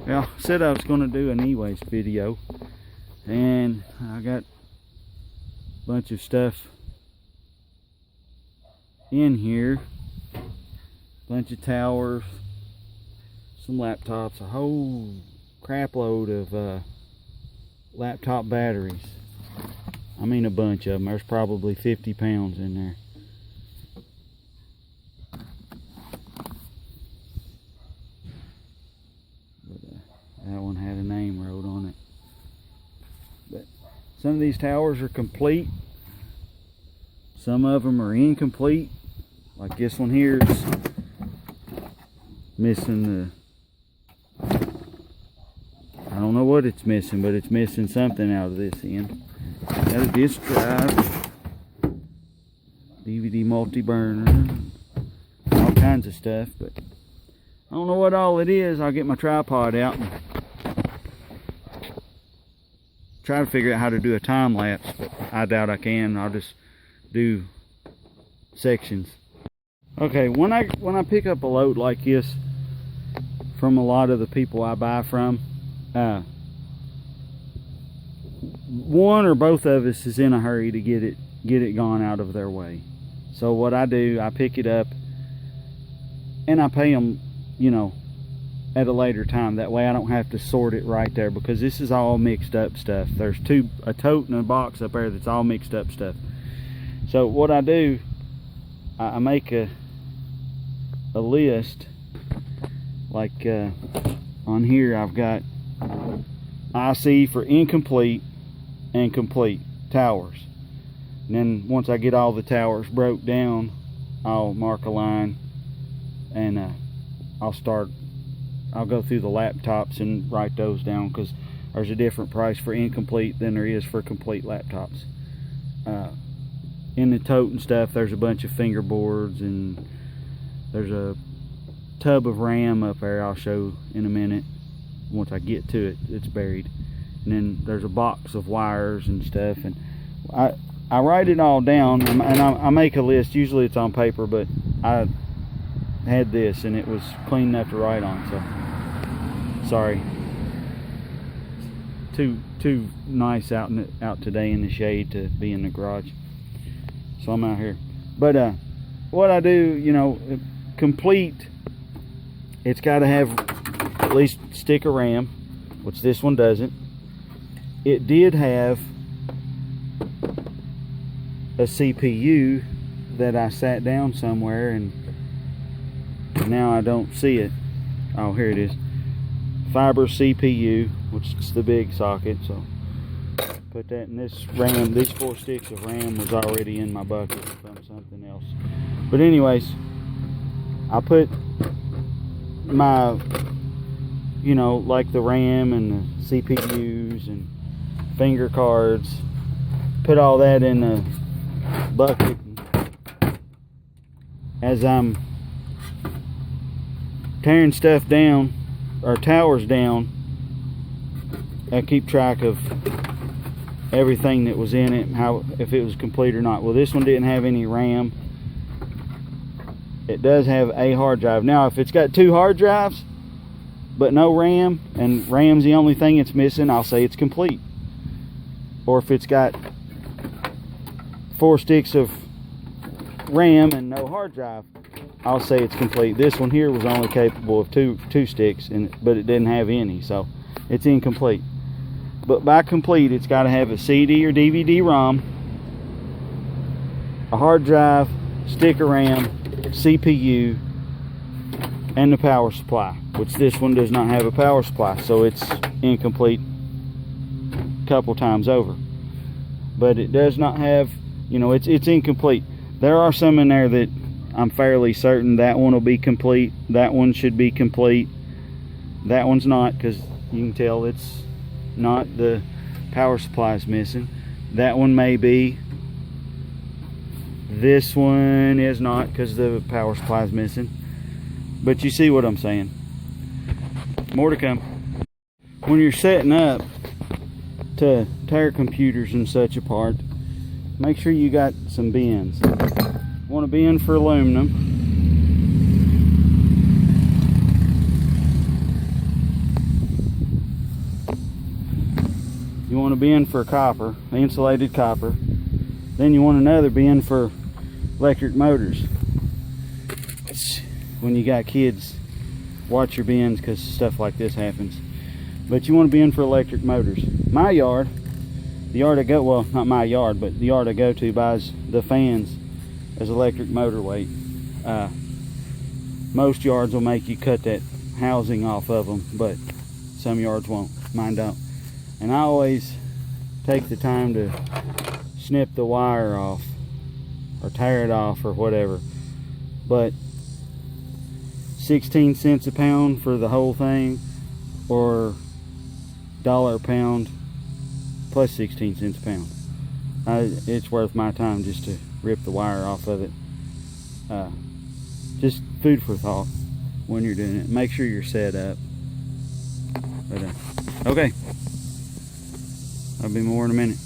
Well, I said I was going to do an e-waste video, and I got a bunch of stuff in here. Bunch of towers, some laptops, a whole crap load of laptop batteries. I mean a bunch of them. There's probably 50 pounds in there. That one had a name wrote on it. But some of these towers are complete. Some of them are incomplete. Like this one here is missing the... I don't know what it's missing, but it's missing something out of this end. Got a disk drive, DVD multi-burner, all kinds of stuff, but I don't know what all it is. I'll get my tripod out and try to figure out how to do a time lapse, but I doubt I can. I'll just do sections. Okay, when I pick up a load like this from a lot of the people I buy from, one or both of us is in a hurry to get it gone out of their way. So what I do, I pick it up and I pay them, you know, at a later time. That way I don't have to sort it right there, because this is all mixed up stuff. There's a tote and a box up there that's all mixed up stuff. So what I do, I make a list. Like on here I've got IC for incomplete and complete towers. And then once I get all the towers broke down, I'll mark a line and I'll go through the laptops and write those down, because there's a different price for incomplete than there is for complete laptops. In the tote and stuff, there's a bunch of fingerboards, and there's a tub of RAM up there I'll show in a minute. Once I get to it, it's buried. And then there's a box of wires and stuff, and I write it all down, and I make a list. Usually it's on paper, but I had this and it was clean enough to write on, so sorry. Too nice out today in the shade to be in the garage, so I'm out here. But what I do, you know, complete, it's got to have at least a stick of RAM, which this one doesn't. It did have a CPU that I sat down somewhere and now I don't see it. Oh, here it is. Fiber CPU, which is the big socket. So put that in this RAM. These 4 sticks of RAM was already in my bucket from something else. But anyways, I put my, you know, like the RAM and the CPUs and finger cards, put all that in a bucket. As I'm tearing stuff down, or towers down, I keep track of everything that was in it, how, if it was complete or not. Well, this one didn't have any RAM. It does have a hard drive. Now, if it's got 2 hard drives but no RAM, and RAM's the only thing it's missing, I'll say it's complete. Or if it's got 4 sticks of RAM and no hard drive, I'll say it's complete. This one here was only capable of two sticks, but it didn't have any, so it's incomplete. But by complete, it's got to have a CD or DVD ROM, a hard drive, stick of RAM, CPU, and the power supply, which this one does not have a power supply, so it's incomplete a couple times over. But it does not have, you know, it's incomplete. There are some in there that I'm fairly certain that one will be complete. That one should be complete. That one's not, because you can tell it's not. The power supply is missing. That one may be. This one is not, because the power supply is missing. But you see what I'm saying. More to come. When you're setting up to tear computers and such apart, make sure you got some bins. Want a bin for aluminum. You want a bin for copper, insulated copper. Then you want another bin for electric motors. When you got kids, watch your bins because stuff like this happens. But you want a bin for electric motors. My yard, the yard I go, well, not my yard, but the yard I go to buys the fans as electric motor weight. Most yards will make you cut that housing off of them, but some yards won't. Mine don't. And I always take the time to snip the wire off or tear it off or whatever. But 16 cents a pound for the whole thing, or $1 a pound plus 16 cents a pound. It's worth my time just to rip the wire off of it. Just food for thought when you're doing it. Make sure you're set up. But, okay, I'll be more in a minute.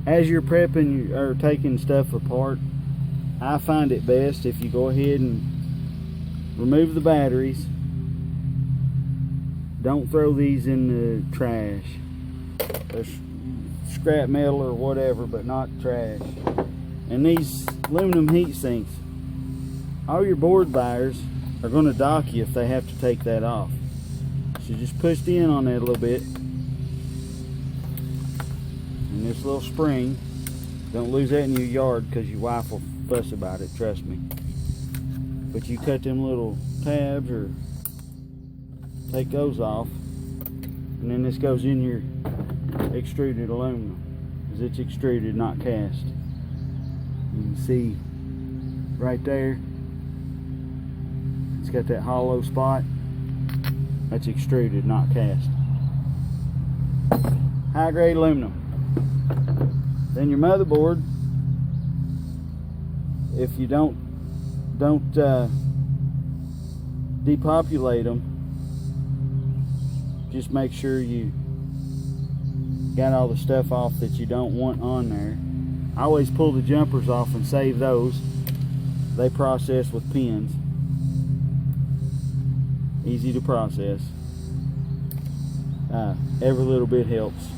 As you're prepping or taking stuff apart, I find it best if you go ahead and remove the batteries. Don't throw these in the trash. There's scrap metal or whatever, but not trash. And these aluminum heat sinks, all your board buyers are going to dock you if they have to take that off. So just push in on that a little bit. And this little spring, don't lose that in your yard because your wife will fuss about it, trust me. But you cut them little tabs or take those off, and then this goes in your extruded aluminum, because it's extruded, not cast. You can see right there, it's got that hollow spot. That's extruded, not cast. High grade aluminum. Then your motherboard, if you don't depopulate them, just make sure you got all the stuff off that you don't want on there. I always pull the jumpers off and save those. They process with pins. Easy to process. Every little bit helps.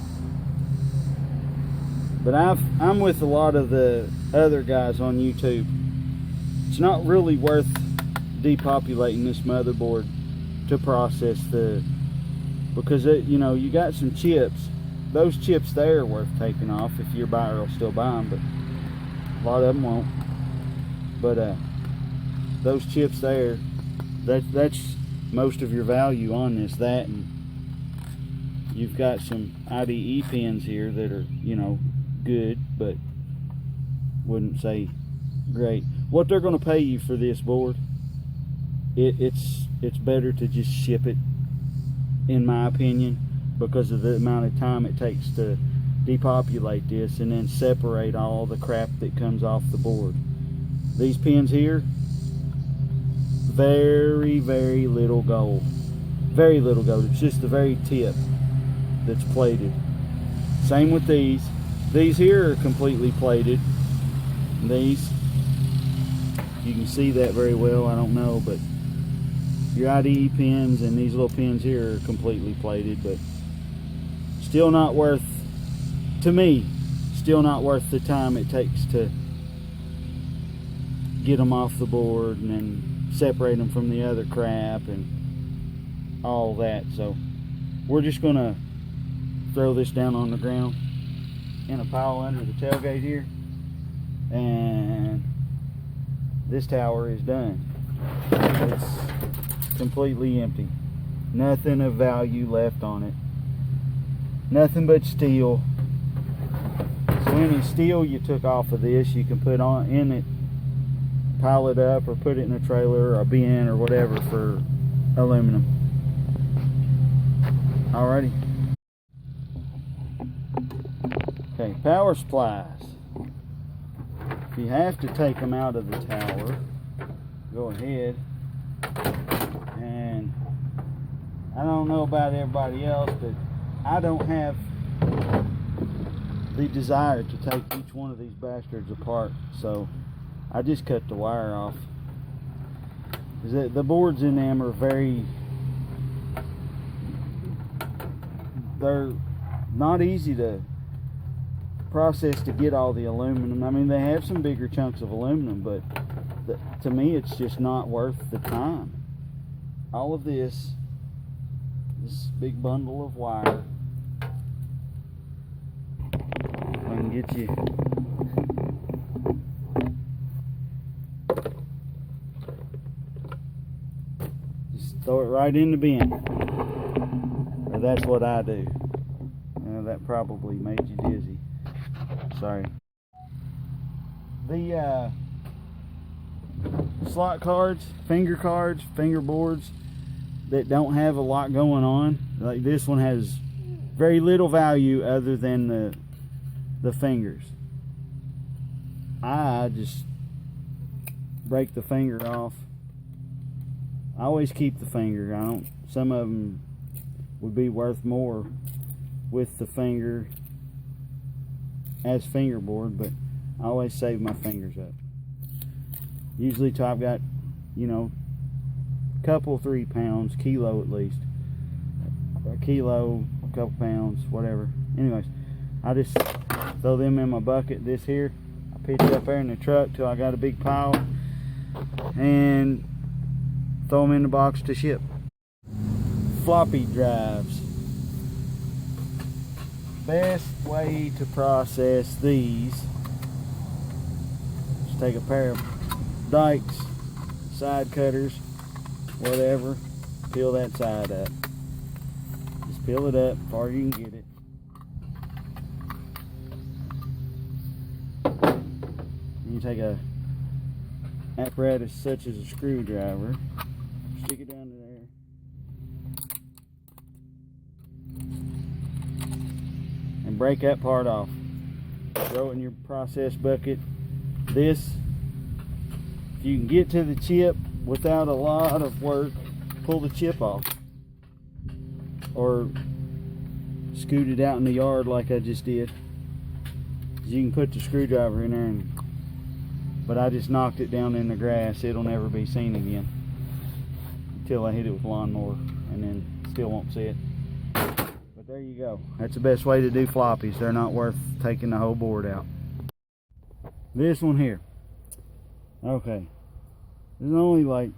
But I'm with a lot of the other guys on YouTube. It's not really worth depopulating this motherboard to process because you know, you got some chips. Those chips there are worth taking off if your buyer will still buy them, but a lot of them won't. But those chips there, that's most of your value on this. That, and you've got some IDE pins here that are, you know, good, but wouldn't say great. What they're going to pay you for this board, it's better to just ship it, in my opinion, because of the amount of time it takes to depopulate this and then separate all the crap that comes off the board. These pins here, very, very little gold. Very little gold. It's just the very tip that's plated. Same with these. These here are completely plated. These, you can see that very well, I don't know, but your IDE pins and these little pins here are completely plated, but still not worth, to me, still not worth the time it takes to get them off the board and then separate them from the other crap and all that. So we're just gonna throw this down on the ground in a pile under the tailgate here, and this tower is done. It's completely empty. Nothing of value left on it. Nothing but steel. So any steel you took off of this, you can put on in it, pile it up, or put it in a trailer or a bin or whatever for aluminum. Alrighty. Okay, power supplies. If you have to take them out of the tower, go ahead. And I don't know about everybody else, but I don't have the desire to take each one of these bastards apart, so I just cut the wire off. The boards in them are they're not easy to process to get all the aluminum. I mean, they have some bigger chunks of aluminum, but to me it's just not worth the time. All of this big bundle of wire, I can get you just throw it right in the bin, or that's what I do. That probably made you dizzy. Sorry. The slot cards, finger boards that don't have a lot going on, like this one, has very little value other than the fingers. I just break the finger off. I always keep the finger. Some of them would be worth more with the finger as fingerboard, but I always save my fingers up. Usually till I've got, a couple, 3 pounds, kilo at least. A kilo, a couple pounds, whatever. Anyways, I just throw them in my bucket. This here, I pitch it up there in the truck till I got a big pile, and throw them in the box to ship. Floppy drives. Best way to process these, just take a pair of dikes, side cutters, whatever, peel that side up. Just peel it up as far as you can get it. And you take a apparatus such as a screwdriver, stick it down to there, and break that part off. Throw it in your process bucket. This, if you can get to the chip without a lot of work, pull the chip off, or scoot it out in the yard like I just did. You can put the screwdriver in there, but I just knocked it down in the grass. It'll never be seen again until I hit it with a lawnmower, and then still won't see it. But there you go. That's the best way to do floppies. They're not worth taking the whole board out. This one here, okay, there's only like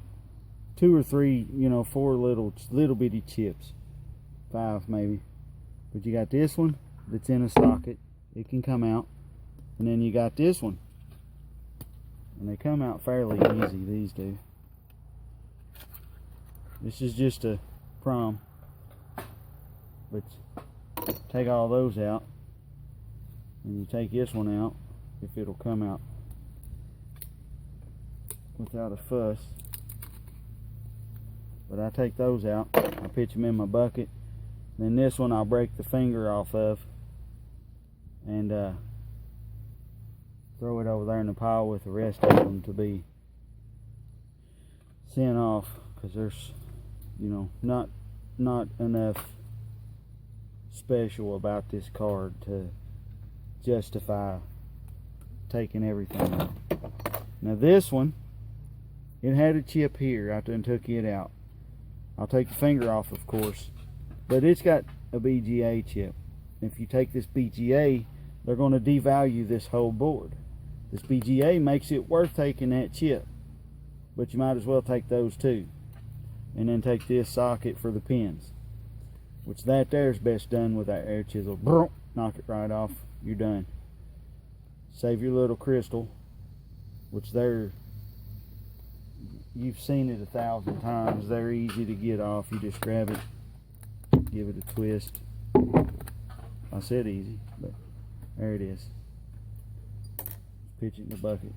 2 or 3, 4 little bitty chips, 5 maybe. But you got this one that's in a socket, it can come out, and then you got this one, and they come out fairly easy, these do. This is just a prom, but take all those out, and you take this one out, if it'll come out without a fuss. But I take those out, I pitch them in my bucket. Then this one I'll break the finger off of and throw it over there in the pile with the rest of them to be sent off, because there's not enough special about this card to justify taking everything out. Now this one, it had a chip here. I done took it out. I'll take the finger off, of course, but it's got a BGA chip. If you take this BGA, they're going to devalue this whole board. This BGA makes it worth taking that chip, but you might as well take those too, and then take this socket for the pins, which that there is best done with that air chisel. Knock it right off, you're done. Save your little crystal, which you've seen it 1,000 times. They're easy to get off. You just grab it, give it a twist. I said easy, but there it is. Pitch it in the bucket.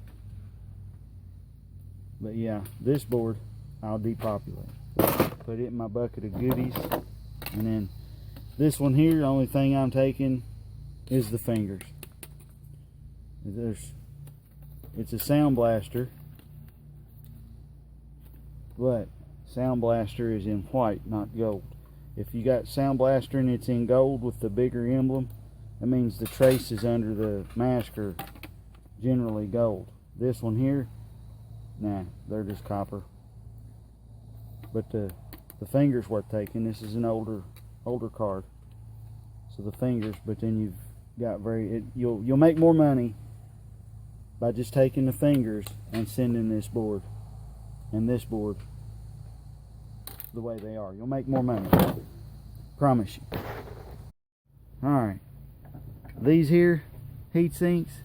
But yeah, this board I'll depopulate. Put it in my bucket of goodies, and then this one here, the only thing I'm taking is the fingers. It's a Sound Blaster, but Sound Blaster is in white, not gold. If you got Sound Blaster and it's in gold with the bigger emblem, that means the traces under the mask are generally gold. This one here, nah, they're just copper. But the finger's worth taking. This is an older card, so the fingers, but then you've got you'll make more money by just taking the fingers and sending this board and this board the way they are. You'll make more money, promise you. Alright, these here heat sinks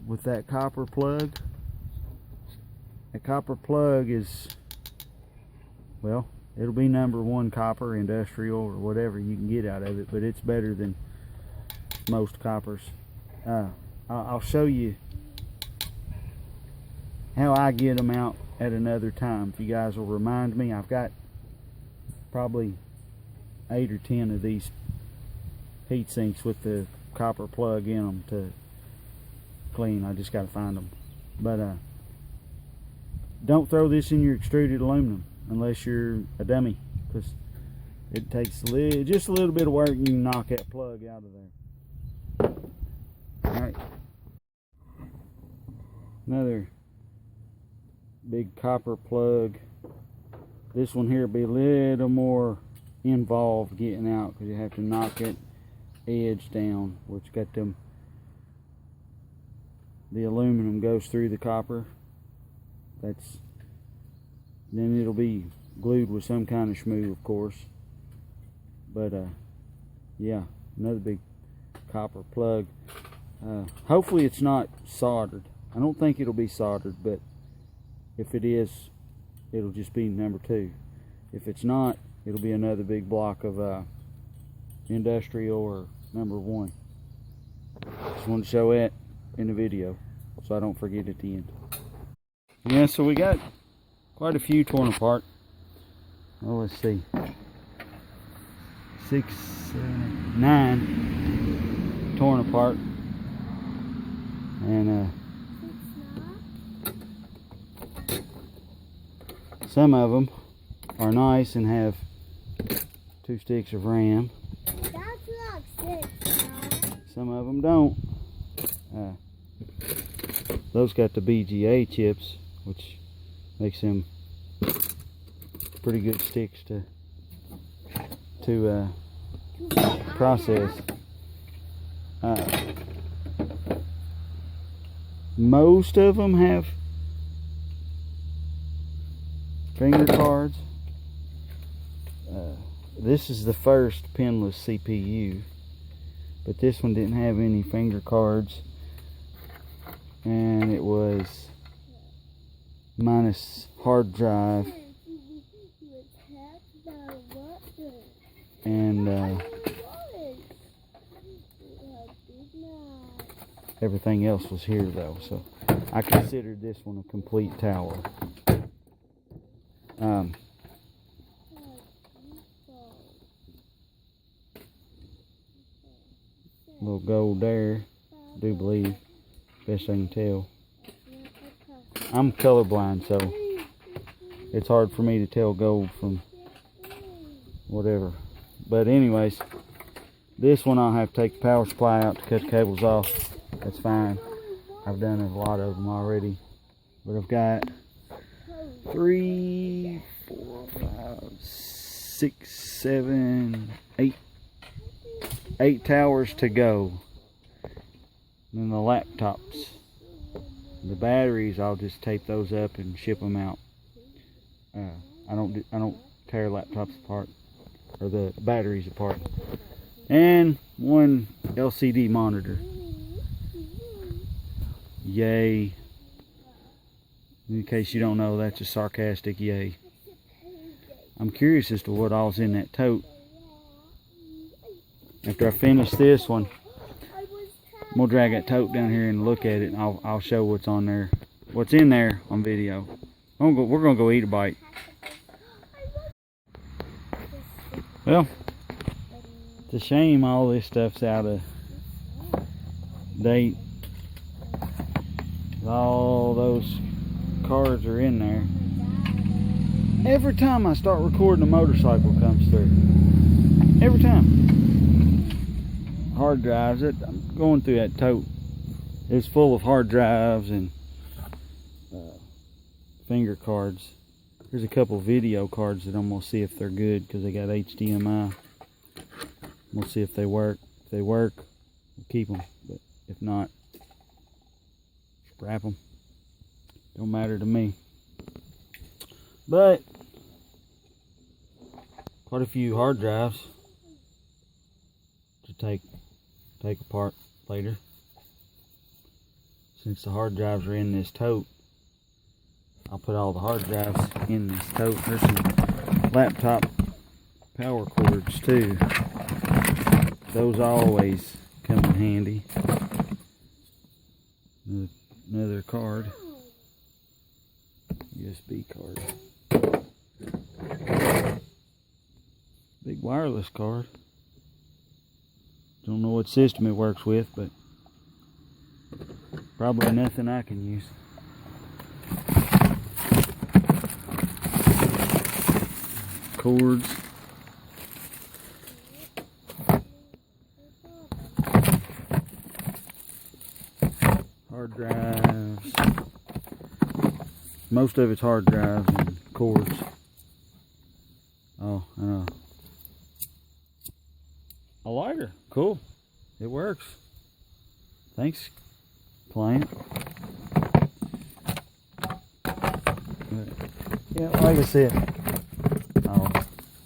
with that copper plug. The copper plug is, well, it'll be #1 copper, industrial, or whatever you can get out of it, but it's better than most coppers. I'll show you how I get them out at another time. If you guys will remind me, I've got probably 8 or 10 of these heat sinks with the copper plug in them to clean. I just got to find them. But don't throw this in your extruded aluminum unless you're a dummy, because it takes just a little bit of work and you can knock that plug out of there. Alright, another big copper plug. This one here will be a little more involved getting out, because you have to knock that edge down, which got them, the aluminum goes through the copper. Then it'll be glued with some kind of schmoo, of course. But yeah, another big copper plug. Hopefully it's not soldered. I don't think it'll be soldered, but if it is, it'll just be #2. If it's not, it'll be another big block of industrial or #1. Just want to show it in the video so I don't forget at the end. Yeah, so we got quite a few torn apart. Oh, let's see, 6, 7, 9 torn apart, and some of them are nice and have 2 sticks of RAM. That's like 6, huh? Some of them don't. Those got the BGA chips, which makes them pretty good sticks to process. Most of them have finger cards. This is the first pinless CPU, but this one didn't have any finger cards, and it was minus hard drive, and everything else was here though, so I considered this one a complete tower. Little gold there, I do believe, best I can tell. I'm colorblind, so it's hard for me to tell gold from whatever. But anyways, this one I'll have to take the power supply out to cut the cables off. That's fine. I've done a lot of them already. But I've got 3, 4, 5, 6, 7, 8 towers to go. And then the laptops. The batteries, I'll just tape those up and ship them out. I don't tear laptops apart, or the batteries apart. And 1 LCD monitor. Yay. In case you don't know, that's a sarcastic yay. I'm curious as to what all's in that tote. After I finish this one, I'm gonna drag that tote down here and look at it, and I'll show what's on there, what's in there on video. We're gonna go eat a bite. Well, it's a shame all this stuff's out of date. All those cards are in there. Every time I start recording, a motorcycle comes through. Every time. Hard drives. I'm going through that tote. It's full of hard drives and finger cards. There's a couple video cards that I'm gonna see if they're good, because they got HDMI. We'll see if they work. If they work, we'll keep them. But if not, scrap them. Don't matter to me. But quite a few hard drives to take apart later. Since the hard drives are in this tote, I'll put all the hard drives in this tote. There's some laptop power cords too. Those always come in handy. Another card. USB card. Big wireless card. Don't know what system it works with, but probably nothing I can use. Cords. Hard drives. Most of it's hard drives and cords. Oh, and a lighter. Cool. It works. Thanks, client. Yeah, like I said,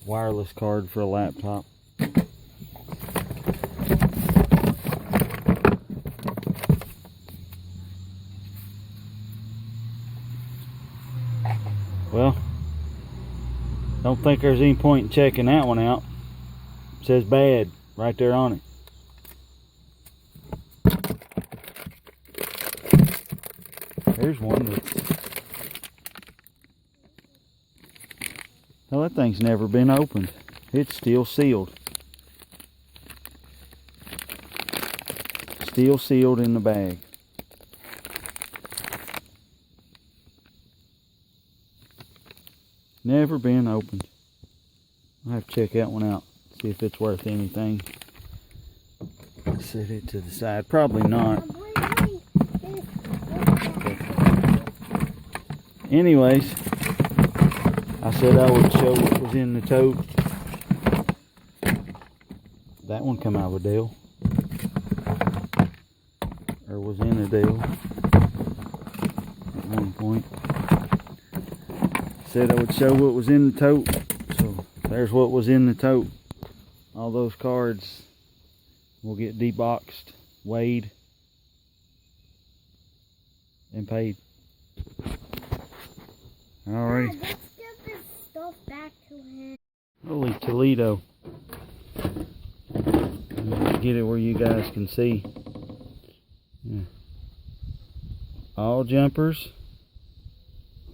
wireless card for a laptop. Well, don't think there's any point in checking that one out. It says bad right there on it. There's one that's... Well, that thing's never been opened. It's still sealed. Still sealed in the bag. Never been opened. I'll have to check that one out. See if it's worth anything. Set it to the side. Probably not. Anyways, I said I would show what was in the tote. That one come out of a deal. Or was in a deal at one point. Said I would show what was in the tote. So there's what was in the tote. All those cards will get deboxed, weighed, and paid. Alrighty. Let's give this stuff back to him. Holy Toledo. Get it where you guys can see. Yeah. All jumpers.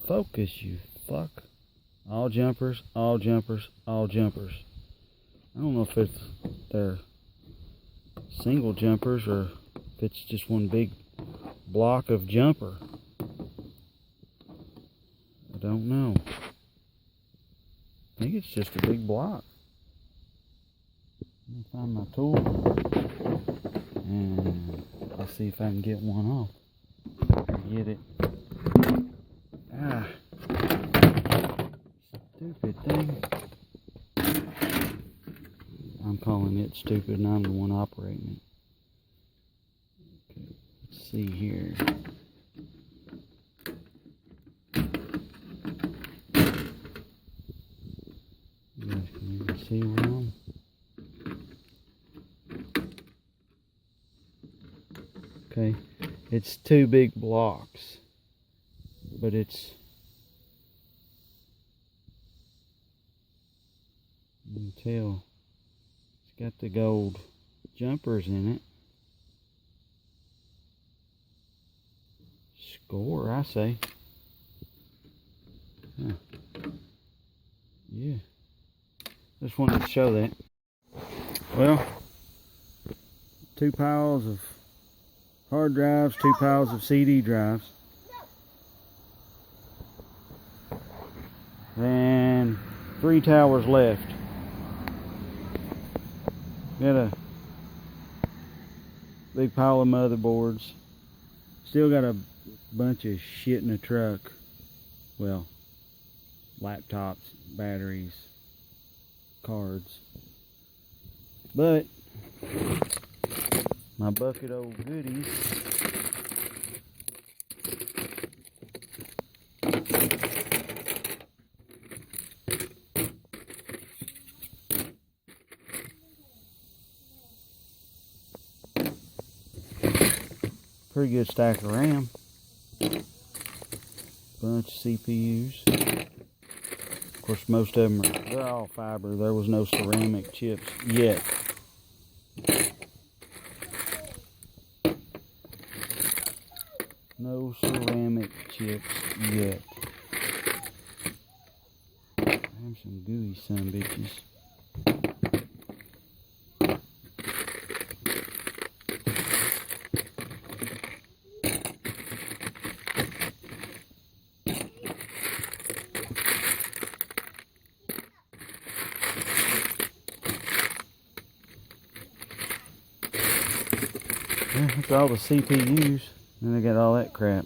Focus, you fuck. All jumpers, all jumpers, all jumpers. I don't know if they're single jumpers or if it's just one big block of jumper. I don't know. I think it's just a big block. Let me find my tool and I'll see if I can get one off. Get it. Ah. Stupid thing. I'm calling it stupid and I'm the one operating it. Okay, let's see here. You guys can even see where I'm. Okay, it's two big blocks, but it's, you can tell it's got the gold jumpers in it. Score, I say. Huh. Yeah, just wanted to show that. Well, 2 piles of hard drives, 2 piles of CD drives, and 3 towers left. Got a big pile of motherboards. Still got a bunch of shit in the truck. Well, laptops, batteries, cards. But my bucket of goodies pretty good stack of RAM, bunch of CPUs. Of course, most of them they're all fiber. There was no ceramic chips yet. No ceramic chips yet. Have some gooey son bitches. Yeah, that's all the CPUs. And I got all that crap.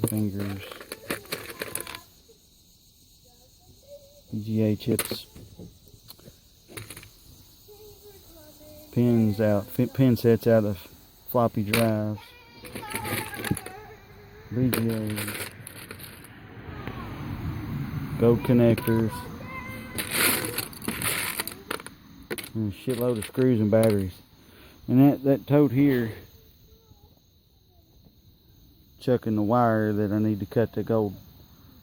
Fingers. VGA chips. Pins out. Pin sets out of floppy drives. VGA. Gold connectors. And a shitload of screws and batteries. And that tote here, chucking the wire that I need to cut the gold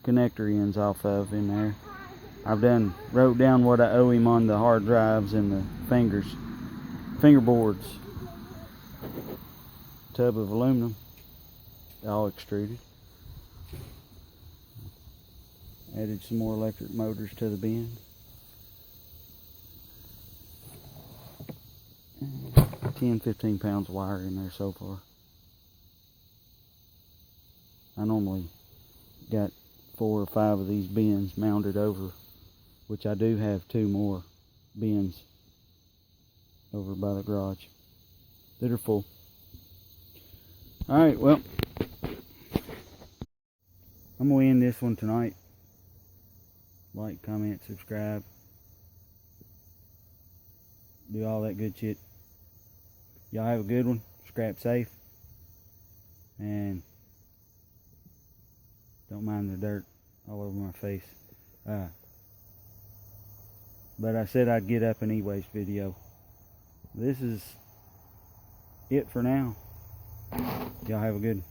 connector ends off of in there. I've wrote down what I owe him on the hard drives and the fingerboards. Tub of aluminum, all extruded. Added some more electric motors to the bin. 10-15 pounds of wire in there so far. I normally got 4 or 5 of these bins mounted over, which I do have 2 more bins over by the garage that are full. Alright, well, I'm going to end this one tonight. Like, comment, subscribe. Do all that good shit. Y'all have a good one. Scrap safe. And don't mind the dirt all over my face. But I said I'd get up an e-waste video. This is it for now. Y'all have a good one.